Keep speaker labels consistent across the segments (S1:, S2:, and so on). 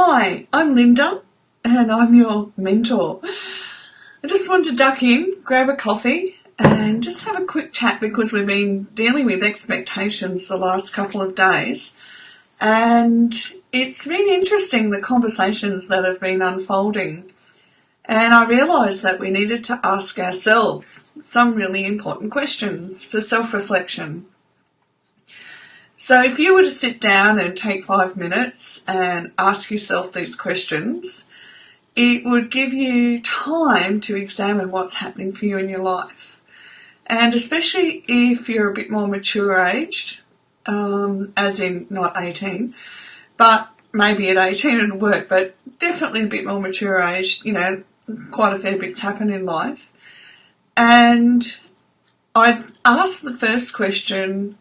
S1: Hi, I'm Linda and I'm your mentor. I just want to duck in, grab a coffee and just have a quick chat because we've been dealing with expectations the last couple of days, and it's been interesting, the conversations that have been unfolding, and I realised that we needed to ask ourselves some really important questions for self-reflection. So if you were to sit down and take 5 minutes and ask yourself these questions, it would give you time to examine what's happening for you in your life. And especially if you're a bit more mature aged, as in not 18, but maybe at 18 it'll work, but definitely a bit more mature aged, quite a fair bit's happened in life. And I'd ask the first question,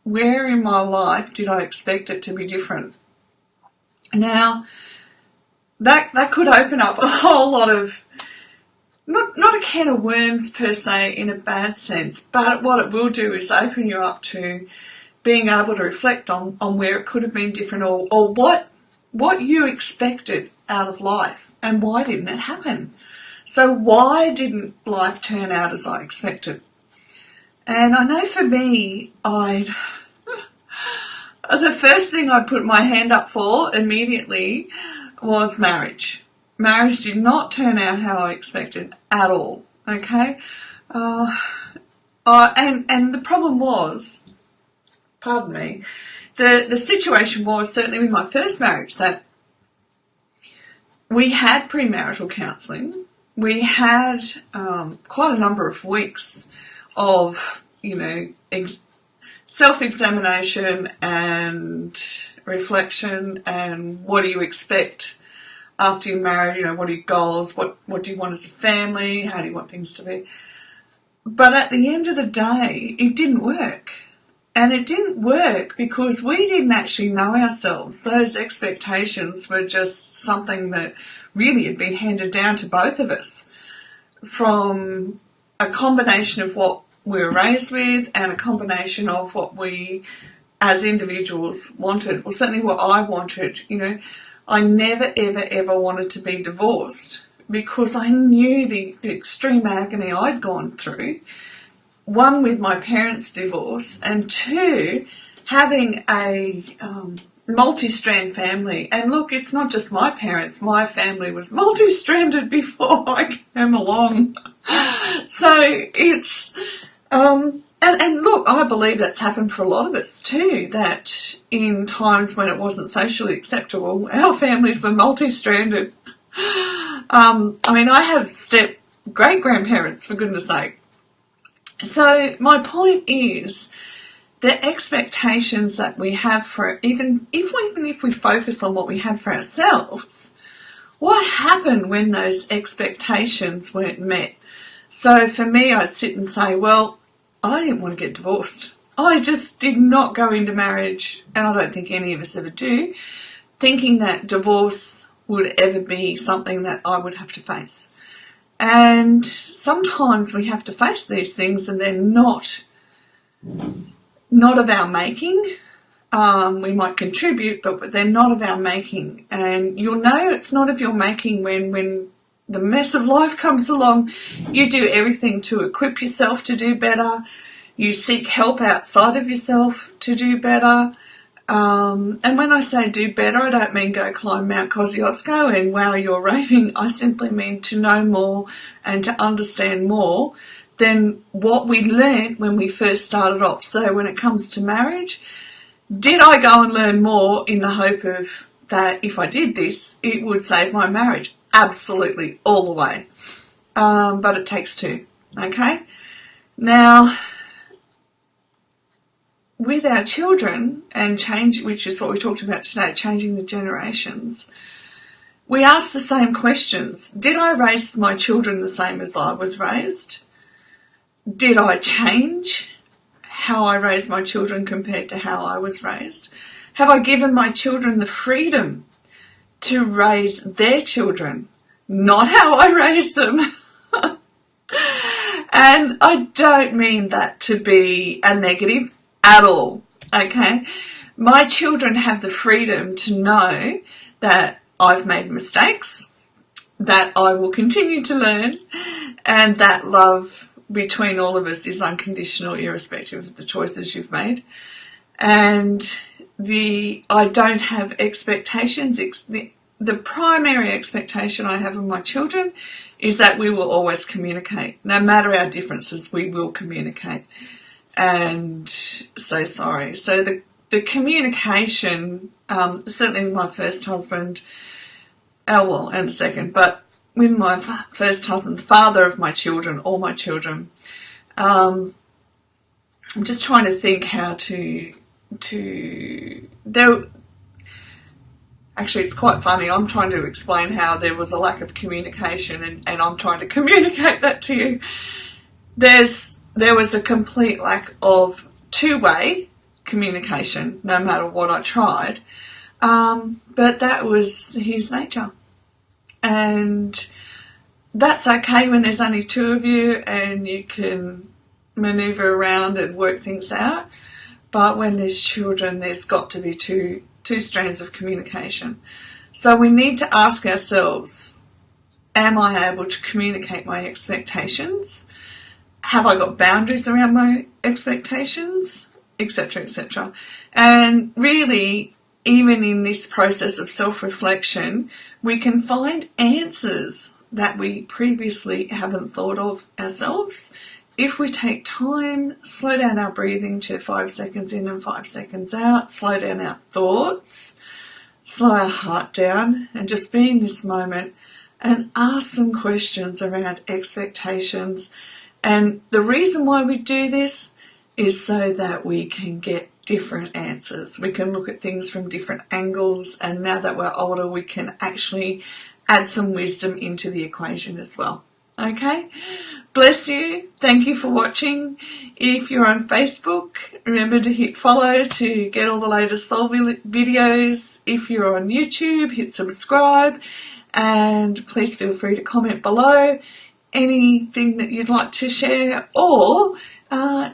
S1: where in my life did I expect it to be different? Now, that could open up a whole lot of, not a can of worms per se in a bad sense, but what it will do is open you up to being able to reflect on where it could have been different, or what you expected out of life and why didn't it happen. So why didn't life turn out as I expected? And I know for me, the first thing I'd put my hand up for immediately was marriage. Marriage did not turn out how I expected at all, okay? And the problem was, pardon me, the situation was certainly with my first marriage that we had premarital counselling. We had quite a number of weeks of, self-examination and reflection, and what do you expect after you're married, what are your goals, what do you want as a family, how do you want things to be. But at the end of the day, it didn't work. And it didn't work because we didn't actually know ourselves. Those expectations were just something that really had been handed down to both of us from a combination of what we were raised with and a combination of what we as individuals wanted, or certainly what I wanted. I never, ever, ever wanted to be divorced because I knew the extreme agony I'd gone through. One, with my parents' divorce, and two, having a multi-strand family. And look, it's not just my parents. My family was multi-stranded before I came along. So it's... And look, I believe that's happened for a lot of us too, that in times when it wasn't socially acceptable, our families were multi-stranded. I have step great-grandparents, for goodness sake. So my point is, the expectations that we have for, even if we focus on what we had for ourselves, what happened when those expectations weren't met? So for me, I'd sit and say, well, I didn't want to get divorced. I just did not go into marriage, and I don't think any of us ever do, thinking that divorce would ever be something that I would have to face. And sometimes we have to face these things and they're not of our making. We might contribute, but they're not of our making. And you'll know it's not of your making when the mess of life comes along. You do everything to equip yourself to do better. You seek help outside of yourself to do better. And when I say do better, I don't mean go climb Mount Kosciuszko and wow, you're raving. I simply mean to know more and to understand more than what we learned when we first started off. So when it comes to marriage, did I go and learn more in the hope of that if I did this, it would save my marriage? Absolutely, all the way. But it takes two, okay? Now, with our children and change, which is what we talked about today, changing the generations, we ask the same questions. Did I raise my children the same as I was raised? Did I change how I raised my children compared to how I was raised? Have I given my children the freedom to raise their children, not how I raised them? And I don't mean that to be a negative at all, okay? My children have the freedom to know that I've made mistakes, that I will continue to learn, and that love between all of us is unconditional, irrespective of the choices you've made. And I don't have expectations. The primary expectation I have of my children is that we will always communicate. No matter our differences, we will communicate. And so sorry. So the communication, certainly with my first husband, and the second, but with my first husband, father of my children, all my children, I'm just trying to think how actually, it's quite funny. I'm trying to explain how there was a lack of communication, and I'm trying to communicate that to you. There was a complete lack of two-way communication, no matter what I tried. But that was his nature. And that's okay when there's only two of you and you can manoeuvre around and work things out. But when there's children, there's got to be two strands of communication. So we need to ask ourselves, am I able to communicate my expectations? Have I got boundaries around my expectations? Etc., etc. And really, even in this process of self-reflection, we can find answers that we previously haven't thought of ourselves. If we take time, slow down our breathing to 5 seconds in and 5 seconds out, slow down our thoughts, slow our heart down, and just be in this moment and ask some questions around expectations. And the reason why we do this is so that we can get different answers. We can look at things from different angles, and now that we're older, we can actually add some wisdom into the equation as well. Okay? Bless you. Thank you for watching. If you're on Facebook, remember to hit follow to get all the latest Soul videos. If you're on YouTube, hit subscribe, and please feel free to comment below anything that you'd like to share, or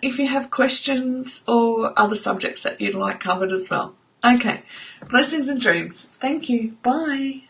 S1: if you have questions or other subjects that you'd like covered as well. Okay, blessings and dreams. Thank you. Bye.